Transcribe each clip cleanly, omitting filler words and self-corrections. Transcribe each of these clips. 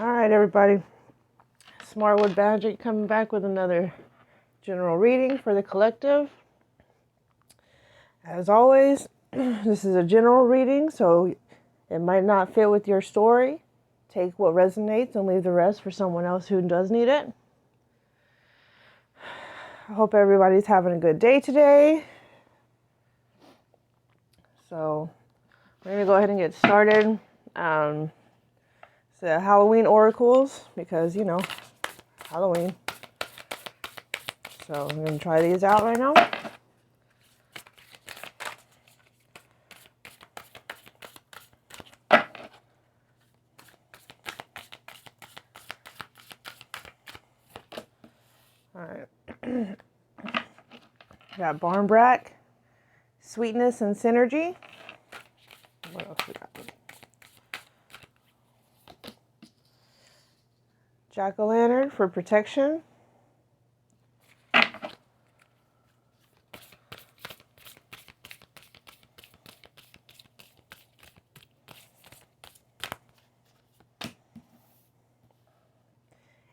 All right, everybody. It's Marwood Majic coming back with another general reading for the collective. As always, this is a general reading, so it might not fit with your story. Take what resonates and leave the rest for someone else who does need it. I hope everybody's having a good day today. So we're going to go ahead and get started. The Halloween oracles, because, you know, Halloween. So I'm going to try these out right now. All right. Got Barn Brat, Sweetness and Synergy. What else we got? Jack-o'-lantern for protection.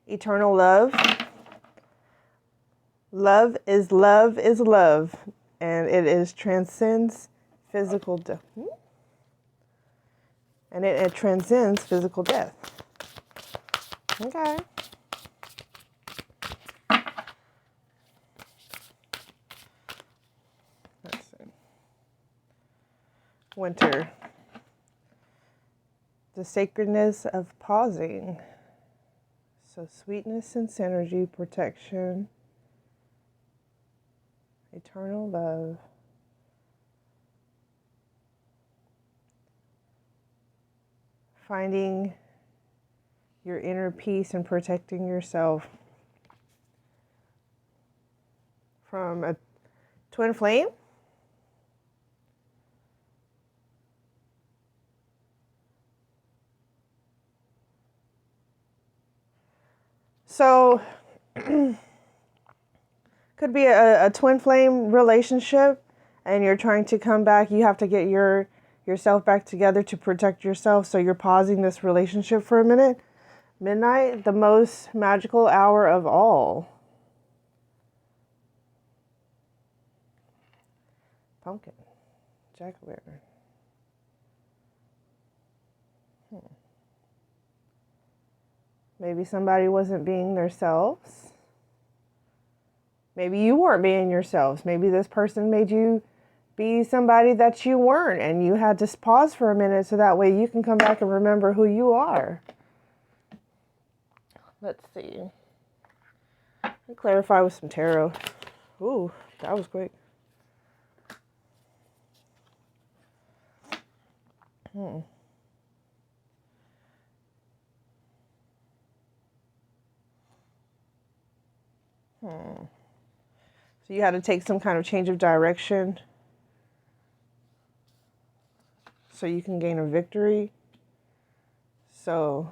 Eternal love. Love is love is love, and it transcends physical death. And it transcends physical death. Okay. Let's see. Winter. The sacredness of pausing. So sweetness and synergy, protection, eternal love. Finding your inner peace and protecting yourself from a twin flame. So, could be a twin flame relationship, and you're trying to come back. You have to get yourself back together to protect yourself. So you're pausing this relationship for a minute. Midnight, the most magical hour of all. Pumpkin, jack-o'-lantern. Maybe somebody wasn't being themselves. Maybe you weren't being yourselves. Maybe this person made you be somebody that you weren't, and you had to pause for a minute so that way you can come back and remember who you are. Let's see. Let me clarify with some tarot. Ooh, that was quick. So you had to take some kind of change of direction so you can gain a victory. So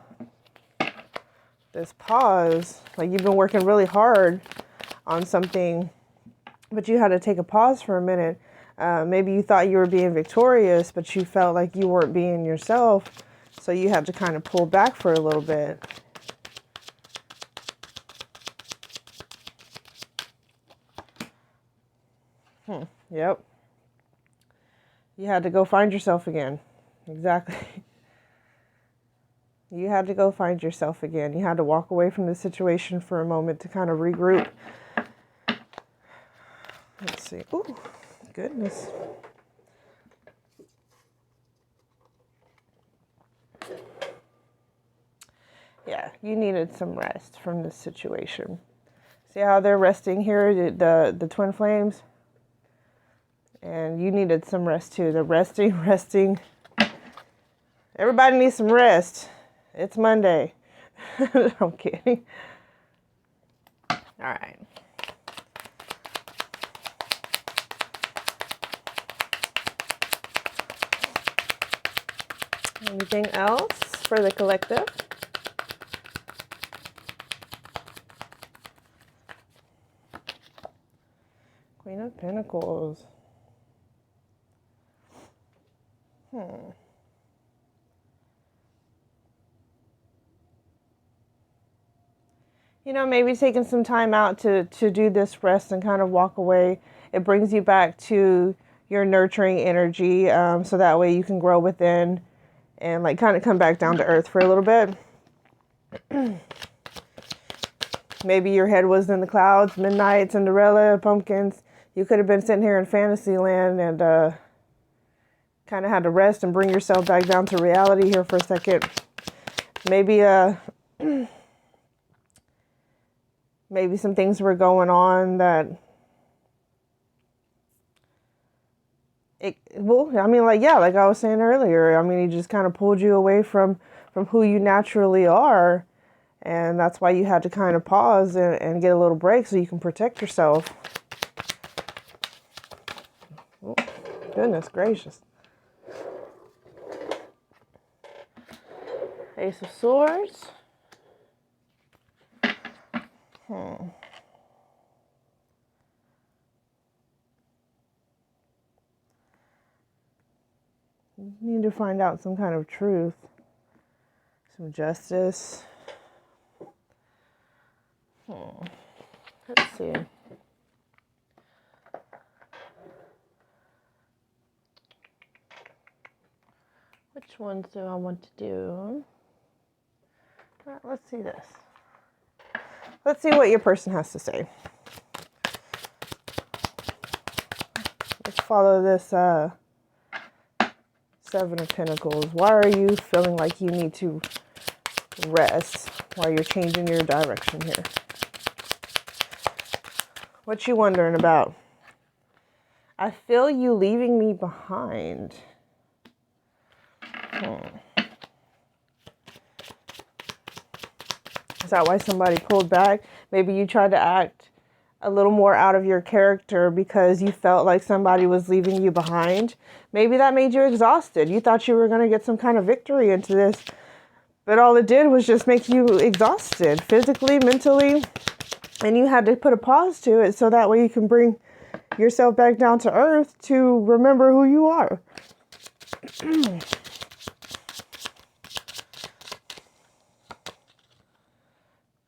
this pause, like you've been working really hard on something, but you had to take a pause for a minute. Maybe you thought you were being victorious, but you felt like you weren't being yourself. So you had to kind of pull back for a little bit. Yep. You had to go find yourself again. Exactly. You had to go find yourself again. You had to walk away from the situation for a moment to kind of regroup. Let's see. Ooh, goodness. Yeah, you needed some rest from this situation. See how they're resting here, the twin flames? And you needed some rest too. They're resting. Everybody needs some rest. It's Monday. I'm kidding. All right. Anything else for the collective? Queen of Pentacles. you know, maybe taking some time out to do this rest and kind of walk away. It brings you back to your nurturing energy, so that way you can grow within and like kind of come back down to earth for a little bit. Maybe your head was in the clouds, midnight, Cinderella, pumpkins. You could have been sitting here in fantasy land and kind of had to rest and bring yourself back down to reality here for a second. Maybe maybe some things were going on that I mean, like I was saying earlier, I mean, he just kind of pulled you away from who you naturally are. And that's why you had to kind of pause and get a little break so you can protect yourself. Oh, goodness gracious. Ace of Swords. You need to find out some kind of truth. Some justice. Let's see. Which ones do I want to do? Let's see this. Let's see what your person has to say. Let's follow this Seven of Pentacles. Why are you feeling like you need to rest while you're changing your direction here? What you wondering about? I feel you leaving me behind. Is that why somebody pulled back? Maybe you tried to act a little more out of your character because you felt like somebody was leaving you behind. Maybe that made you exhausted. You thought you were going to get some kind of victory into this, but all it did was just make you exhausted physically, mentally. And you had to put a pause to it so that way you can bring yourself back down to earth to remember who you are.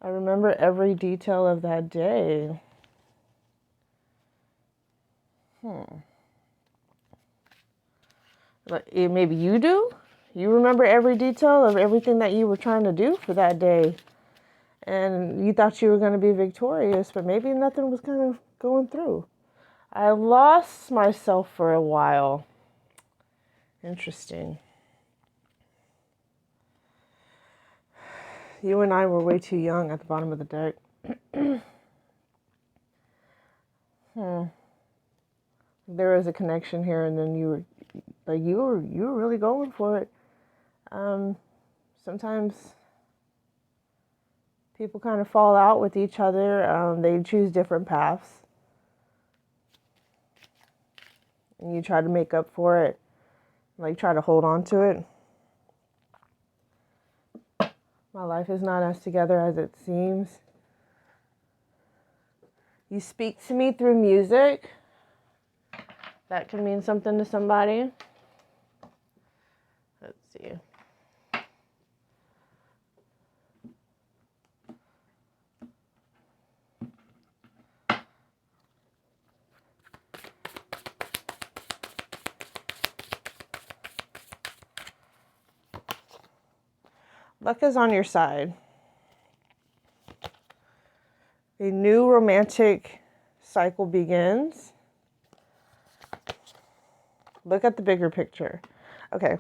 I remember every detail of that day. Like, maybe you do? You remember every detail of everything that you were trying to do for that day. And you thought you were going to be victorious, but maybe nothing was kind of going through. I lost myself for a while. Interesting. You and I were way too young at the bottom of the deck. There was a connection here, and then you were really going for it. Sometimes people kind of fall out with each other. They choose different paths. And you try to make up for it. Like, try to hold on to it. My life is not as together as it seems. You speak to me through music. That can mean something to somebody. Let's see. Luck is on your side. A new romantic cycle begins. Look at the bigger picture. Okay.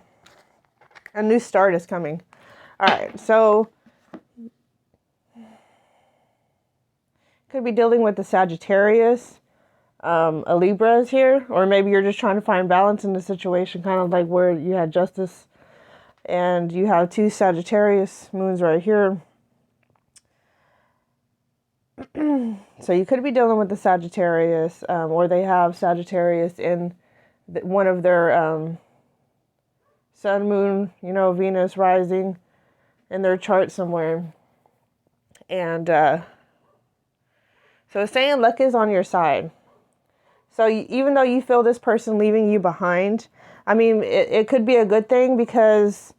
A new start is coming. All right. So, could be dealing with the Sagittarius. A Libra is here. Or maybe you're just trying to find balance in the situation. Kind of like where you had justice. And you have two Sagittarius moons right here. So you could be dealing with the Sagittarius. Or they have Sagittarius in one of their sun, moon, Venus rising in their chart somewhere. And so it's saying luck is on your side. So even though you feel this person leaving you behind, I mean, it could be a good thing because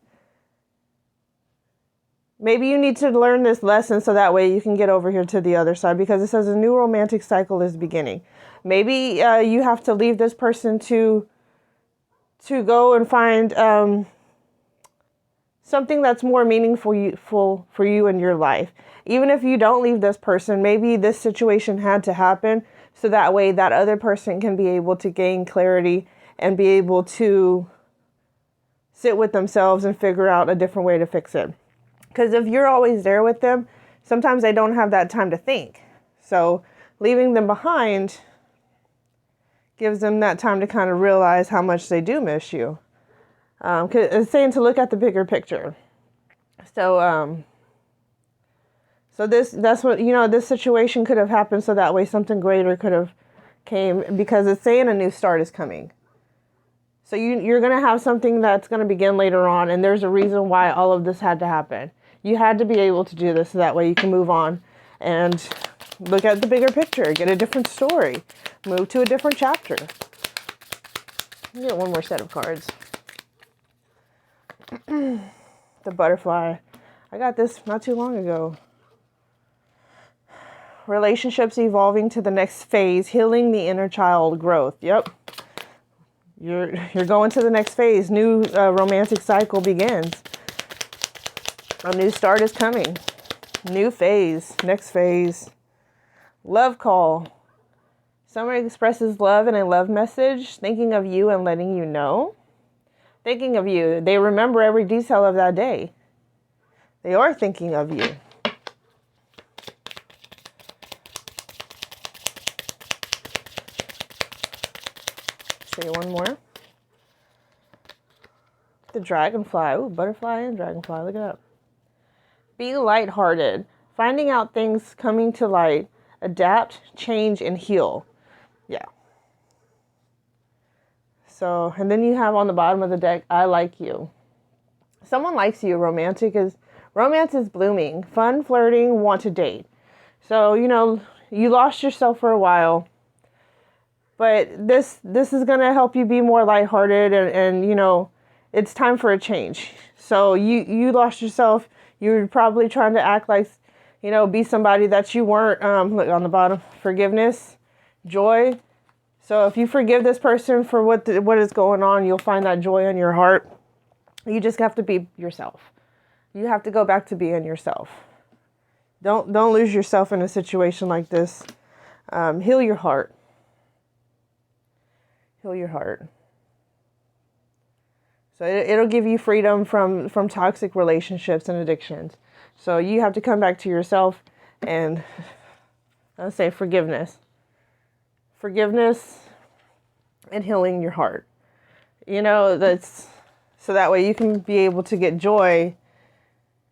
Maybe you need to learn this lesson so that way you can get over here to the other side, because it says a new romantic cycle is beginning. Maybe you have to leave this person to go and find something that's more meaningful for you in your life. Even if you don't leave this person, maybe this situation had to happen so that way that other person can be able to gain clarity and be able to sit with themselves and figure out a different way to fix it. Because if you're always there with them, sometimes they don't have that time to think. So leaving them behind gives them that time to kind of realize how much they do miss you. 'Cause it's saying to look at the bigger picture. So, that's what, this situation could have happened so that way something greater could have came, because it's saying a new start is coming. So you're going to have something that's going to begin later on, and there's a reason why all of this had to happen. You had to be able to do this so that way you can move on and look at the bigger picture, get a different story, move to a different chapter. Get one more set of cards. The butterfly. I got this not too long ago. Relationships evolving to the next phase, healing the inner child growth. Yep. You're going to the next phase. New romantic cycle begins. A new start is coming. New phase. Next phase. Love call. Someone expresses love in a love message, thinking of you and letting you know. Thinking of you. They remember every detail of that day. They are thinking of you. Say one more. The dragonfly. Ooh, butterfly and dragonfly. Look at that. Be lighthearted. Finding out things coming to light. Adapt, change, and heal. Yeah. So, and then you have on the bottom of the deck, I like you. Someone likes you. Romance is blooming. Fun, flirting, want to date. So, you lost yourself for a while. But this is going to help you be more lighthearted and it's time for a change. So you lost yourself. You were probably trying to act like, be somebody that you weren't. Look on the bottom, forgiveness, joy. So if you forgive this person for what is going on, you'll find that joy in your heart. You just have to be yourself. You have to go back to being yourself. Don't lose yourself in a situation like this. Heal your heart. Heal your heart. So it'll give you freedom from toxic relationships and addictions. So you have to come back to yourself and I'll say forgiveness. Forgiveness and healing your heart. That's so that way you can be able to get joy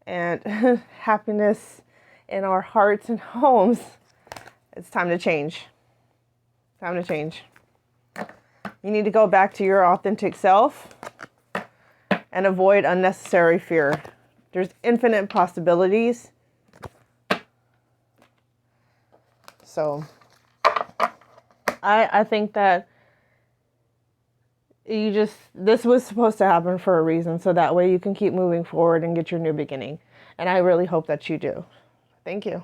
and happiness in our hearts and homes. It's time to change. Time to change. You need to go back to your authentic self and avoid unnecessary fear. There's infinite possibilities. So I think that this was supposed to happen for a reason, so that way you can keep moving forward and get your new beginning. And I really hope that you do. Thank you.